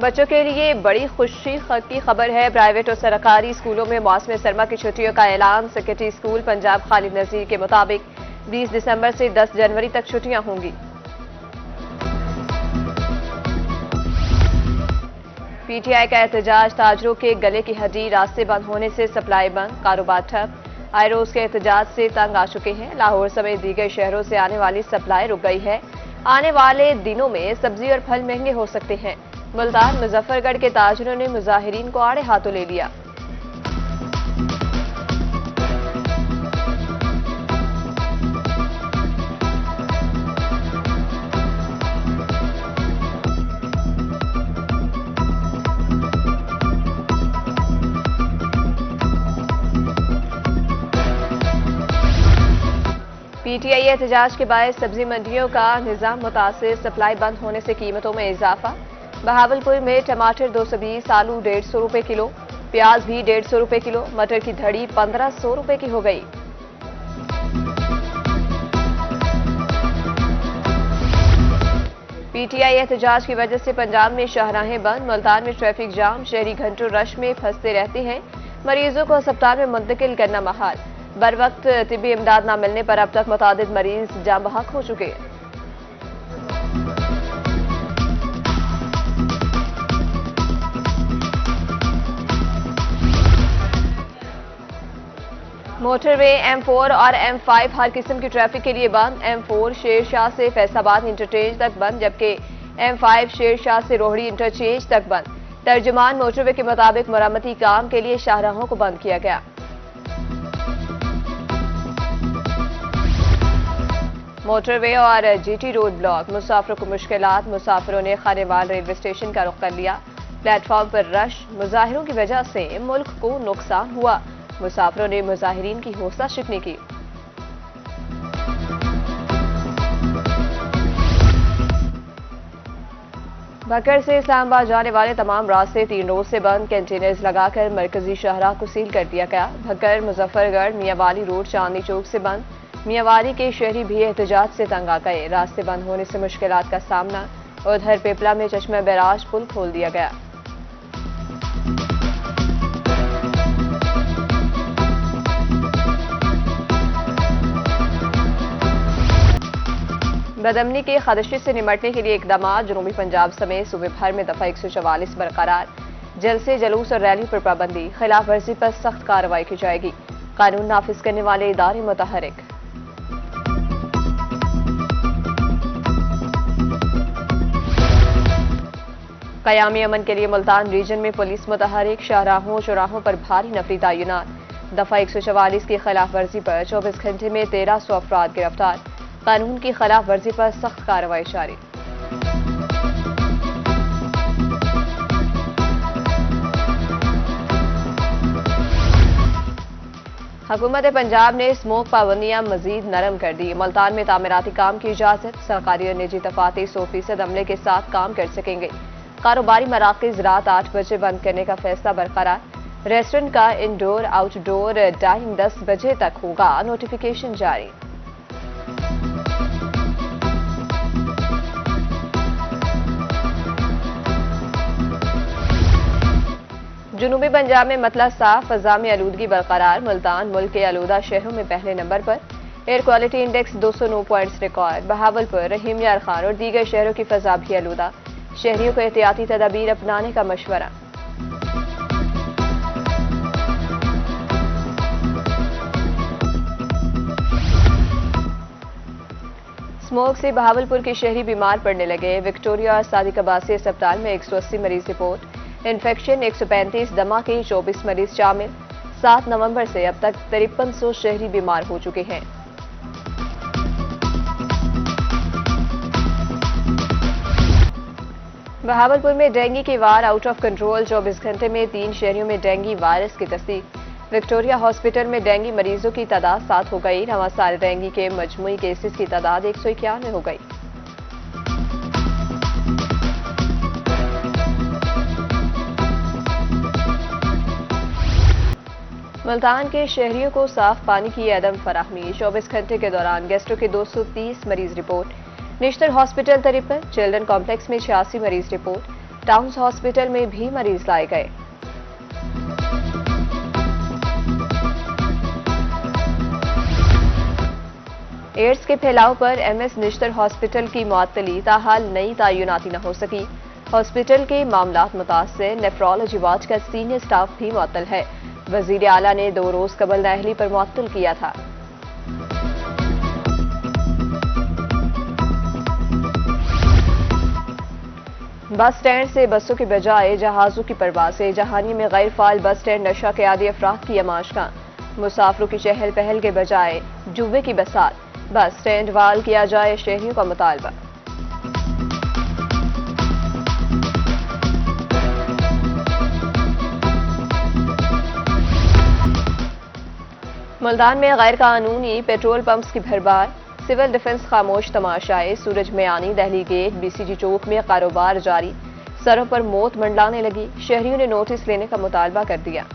बच्चों के लिए बड़ी खुशी की खबर है। प्राइवेट और सरकारी स्कूलों में मौसम सरमा की छुट्टियों का ऐलान। सेक्रेटरी स्कूल पंजाब खालिद नजीर के मुताबिक 20 दिसंबर से 10 जनवरी तक छुट्टियां होंगी। पीटीआई का एहतजाज। ताजरों के गले की हड्डी, रास्ते बंद होने से सप्लाई बंद, कारोबार ठप। आए रोज के एहतजाज से तंग आ चुके हैं। लाहौर समेत दीगर शहरों से आने वाली सप्लाई रुक गई है। आने वाले दिनों में सब्जी और फल महंगे हो सकते हैं। मुल्तान मुजफ्फरगढ़ के ताजरों ने मुजाहिरीन को आड़े हाथों ले लिया। पीटीआई एहतजाज के बाद सब्जी मंडियों का निजाम मुतासिर। सप्लाई बंद होने से कीमतों में इजाफा। बहावलपुर में टमाटर 220, आलू 150 रुपए किलो, प्याज भी 150 रुपए किलो, मटर की धड़ी 1500 रुपए की हो गई। पीटीआई एहतजाज की वजह से पंजाब में शाहराहें बंद। मुल्तान में ट्रैफिक जाम, शहरी घंटों रश में फंसते रहते हैं। मरीजों को अस्पताल में मुंतकिल करना महाल। बर वक्त तिब्बी इमदाद न मिलने पर अब तक मुतादिद मरीज जाँ बहक हो चुके हैं। मोटरवे M4 और M5 हर किस्म की ट्रैफिक के लिए बंद। M4 शेरशाह से फैसलाबाद इंटरचेंज तक बंद, जबकि M5 शेरशाह से रोहड़ी इंटरचेंज तक बंद। तर्जुमान मोटरवे के मुताबिक मरम्मती काम के लिए शाहराहों को बंद किया गया। मोटरवे और GT रोड ब्लॉक, मुसाफिरों को मुश्किलात। मुसाफिरों ने खानेवाल रेलवे स्टेशन का रुख कर लिया। प्लेटफॉर्म पर रश। मुजाहिरों की वजह से मुल्क को नुकसान हुआ। मुसाफिरों ने मुजाहिरीन की हौसला शिकनी की। भक्कर से इस्लामाबाद जाने वाले तमाम रास्ते 3 रोज से बंद। कंटेनर्स लगाकर मरकजी शाहराह को सील कर दिया गया। भक्कर, मुजफ्फरगढ़, मियांवाली रोड चांदनी चौक से बंद। मियांवाली के शहरी भी एहतजाज से तंग आ गए। रास्ते बंद होने से मुश्किलात का सामना। उधर पिपला में चश्मा बैराज पुल खोल दिया गया। बदअमनी के खदशे से निमटने के लिए इकदाम। जनूबी पंजाब समेत सूबे भर में दफा 144 बरकरार। जलसे, जुलूस और रैली पर पाबंदी। खिलाफ वर्जी पर सख्त कार्रवाई की जाएगी। कानून नाफिज करने वाले इदारे मुतहरिक। क़यामी अमन के लिए मुल्तान रीजन में पुलिस मुतहरिक। शाहराहों चौराहों पर भारी नफरी तैनात। दफा 144 की खिलाफ वर्जी पर 24 घंटे में 1300 अफराद गिरफ्तार। कानून की खिलाफ वर्जी पर सख्त कार्रवाई जारी। हुकूमत पंजाब ने स्मोक पाबंदियां मजीद नरम कर दी। मुल्तान में तामीराती काम की इजाजत। सरकारी और निजी दफातर 100% अमले के साथ काम कर सकेंगे। कारोबारी मराकज रात 8 बजे बंद करने का फैसला बरकरार। रेस्टोरेंट का इंडोर आउटडोर टाइम 10 बजे तक होगा। नोटिफिकेशन जारी। जनूबी पंजाब में मतला साफ, फजा में आलूदगी बरकरार। मुल्तान मुल्क के आलूदा शहरों में पहले नंबर पर। Air quality index 209 points record. Bahawalpur, Rahim Yar Khan और दीगर शहरों की फजा भी आलूदा। शहरियों को एहतियाती तदाबीर अपनाने का मशवरा। स्मोक से बहावलपुर के शहरी बीमार पड़ने लगे। विक्टोरिया और सादिक अब्बासी अस्पताल में 180 मरीज रिपोर्ट। इन्फेक्शन 135, दमा के 24 मरीज शामिल। 7 नवंबर से अब तक 5300 शहरी बीमार हो चुके हैं। बहावलपुर में डेंगू की वार आउट ऑफ कंट्रोल। 24 घंटे में 3 शहरों में डेंगू वायरस की तस्दीक। विक्टोरिया हॉस्पिटल में डेंगू मरीजों की तादाद 7 हो गई। नवा साल डेंगू के मजमूई केसेस की तादाद 191 हो गई। मुल्तान के शहरियों को साफ पानी की अदम फराहमी। 24 घंटे के दौरान गैस्ट्रो के 230 मरीज report. National hospital 53, children complex में 86 मरीज रिपोर्ट। टाउन्स हॉस्पिटल में भी मरीज लाए गए। एड्स के फैलाव पर एमएस निश्तर हॉस्पिटल की मुअत्तली ताहाल नई तयनाती न हो सकी। हॉस्पिटल के मामलात मुतासिर नेफ्रोलॉजी वार्ड का सीनियर स्टाफ भी मुअत्तल है। वजीर आला ने 2 रोज कबल नाअहली पर मुअत्तल किया था। बस स्टैंड से बसों के बजाय जहाजों की परवाजें। जहानी में गैर फाल बस स्टैंड नशा के आदी अफराद की यमाशगां। मुसाफिरों की चहल पहल के बजाय जुए की बसात। बस स्टैंड वाल किया जाए, शहरियों का मुतालबा। मुल्तान में गैर कानूनी पेट्रोल पंप्स की भरमार। सिविल डिफेंस खामोश तमाशाए। सूरज मयानी, दहली गेट, बीसीजी चौक में कारोबार जारी। सरों पर मौत मंडलाने लगी। शहरियों ने नोटिस लेने का मुतालबा कर दिया।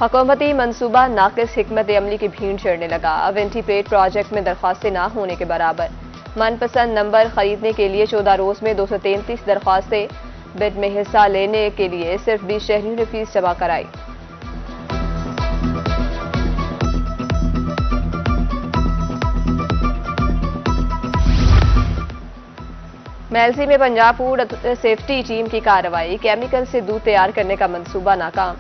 हुकूमती मनसूबा नाकिस हिकमत अमली की भीड़ चढ़ने लगा। वेंटीपेट प्रोजेक्ट में दरख्वास्तें ना होने के बराबर। मनपसंद नंबर खरीदने के लिए 14 रोज में 233 दरख्वास्तें। बिड में हिस्सा लेने के लिए सिर्फ 20 शहरियों ने फीस जमा कराई। मेलसी में पंजाब फूड सेफ्टी टीम की कार्रवाई। केमिकल से दूध तैयार करने का मंसूबा नाकाम।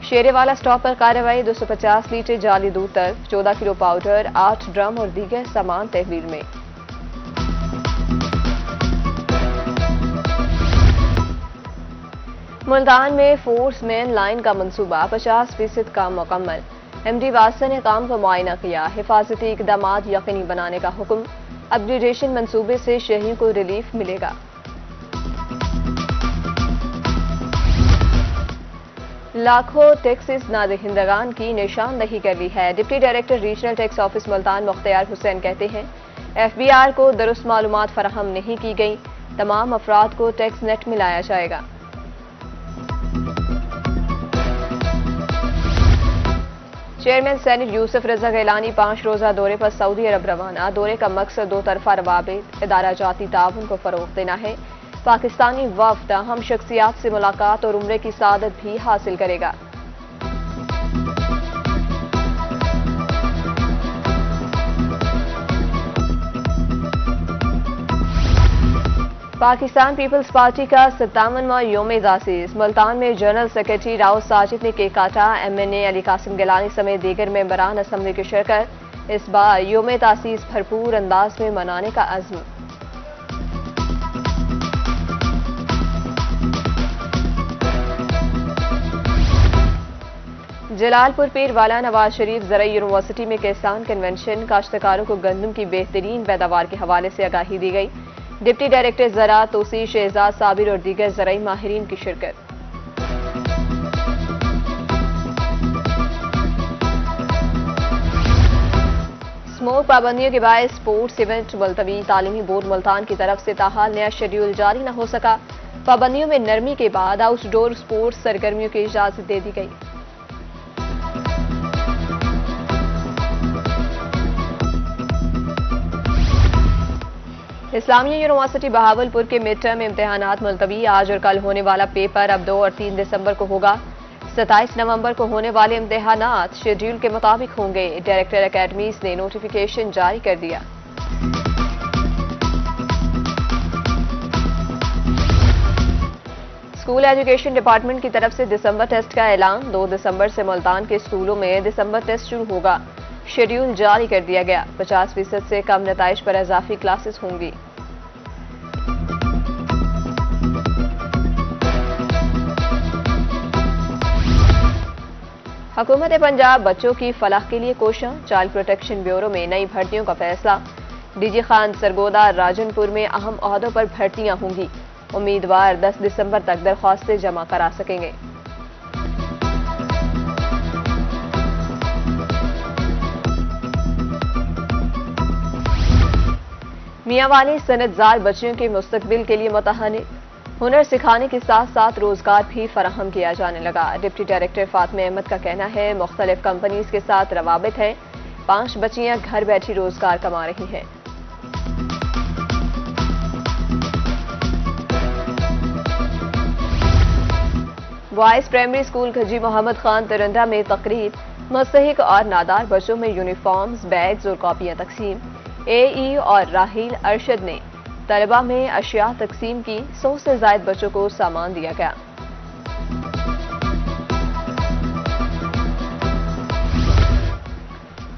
शेरेवाला स्टॉप पर कार्रवाई। 250 लीटर जाली दूध तक, 14 किलो पाउडर, 8 ड्रम और दीगर सामान तहवील में। मुल्तान में फोर्स मेन लाइन का मंसूबा 50% काम मुकम्मल। एमडी वासा ने काम का मुआयना किया। हिफाजती इकदाम यकीनी बनाने का हुक्म। अपग्रेडेशन मंसूबे से शहरियों को रिलीफ मिलेगा। लाखों टैक्सेस नादहिंदगान की निशानदही कर ली है। Deputy director regional tax office Multan Mukhtiar Hussain कहते हैं, एफबीआर को दुरुस्त मालूमात फराहम नहीं की गई। तमाम अफराद को टैक्स नेट में लाया जाएगा। चेयरमैन सेनेट यूसुफ रजा गैलानी 5 रोजा दौरे पर सऊदी अरब रवाना। दौरे का मकसद 2 तरफा रवाबित, इदारा जाती ताउन को फरोग देना है। पाकिस्तानी वफ्द अहम शख्सियात से मुलाकात और उम्रे की सादत भी हासिल करेगा। पाकिस्तान पीपल्स पार्टी का 57वां योम तासीस। मुल्तान में जनरल सेक्रेटरी राव साजिद ने केक काटा। एमएनए अली कासिम गिलानी समेत दीगर मेंबरान असम्बली की शिरकत। इस बार योम तासीस भरपूर अंदाज में मनाने का अज़्म। जलालपुर पीरवाला नवाज शरीफ ज़राई यूनिवर्सिटी में किसान कन्वेंशन। काश्तकारों को गंदम की बेहतरीन पैदावार के हवाले से आगाही दी गई। डिप्टी डायरेक्टर ज़राअत तोसी शहजाद साबिर और दीगर ज़राई माहिरीन की शिरकत। स्मोक पाबंदियों के बाद स्पोर्ट्स इवेंट मुलतवी। तालीमी बोर्ड मुल्तान की तरफ से ताहाल नया शेड्यूल जारी न हो सका। पाबंदियों में नरमी के बाद आउटडोर स्पोर्ट्स सरगर्मियों की इजाजत दे दी गई। इस्लामिया यूनिवर्सिटी बहावलपुर के मिड टर्म इम्तिहानात मुलतवी। आज और कल होने वाला पेपर अब 2 और 3 दिसंबर को होगा। 27 नवंबर को होने वाले इम्तिहानात शेड्यूल के मुताबिक होंगे। डायरेक्टर अकेडमीज ने नोटिफिकेशन जारी कर दिया। स्कूल एजुकेशन डिपार्टमेंट की तरफ से दिसंबर टेस्ट का ऐलान। 2 दिसंबर से मुल्तान के स्कूलों में दिसंबर टेस्ट शुरू होगा। शेड्यूल जारी कर दिया गया। 50% से कम नताइज पर इजाफी क्लासेस होंगी। हुकूमत पंजाब बच्चों की फलाह के लिए कोशिश। चाइल्ड प्रोटेक्शन ब्यूरो में नई भर्तियों का फैसला। डीजी खान सरगोदा राजनपुर में अहम ओहदों पर भर्तियां होंगी। उम्मीदवार 10 दिसंबर तक दरख्वास्तें जमा करा सकेंगे। मियांवाली सनतजार बच्चियों के मुस्तकबिल के लिए मुतहनिक। हुनर सिखाने के साथ साथ रोजगार भी फराहम किया जाने लगा। डिप्टी डायरेक्टर फातिमा अहमद का कहना है, मुख्तलिफ कंपनीज के साथ रवाबित है। 5 बच्चियां घर बैठी रोजगार कमा रही हैं। Boys primary school Khaji Mohammad Khan Tarinda में तकरीब, मुस्तहिक और नादार बच्चों में यूनिफॉर्म्स, बैग्स और कॉपियां तकसीम। AE और राहील अरशद ने तलबा में अशिया तकसीम की। 100 से ज्यादा बच्चों को सामान दिया गया।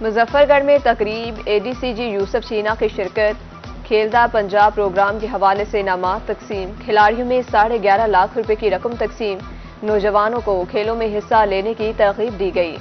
मुजफ्फरगढ़ में तकरीब, ADCG यूसुफ शीना की शिरकत। खेलदा पंजाब प्रोग्राम के हवाले से इनामात तकसीम। खिलाड़ियों में 11.5 लाख रुपए की रकम तकसीम। नौजवानों को खेलों में हिस्सा लेने की तरगीब दी गई।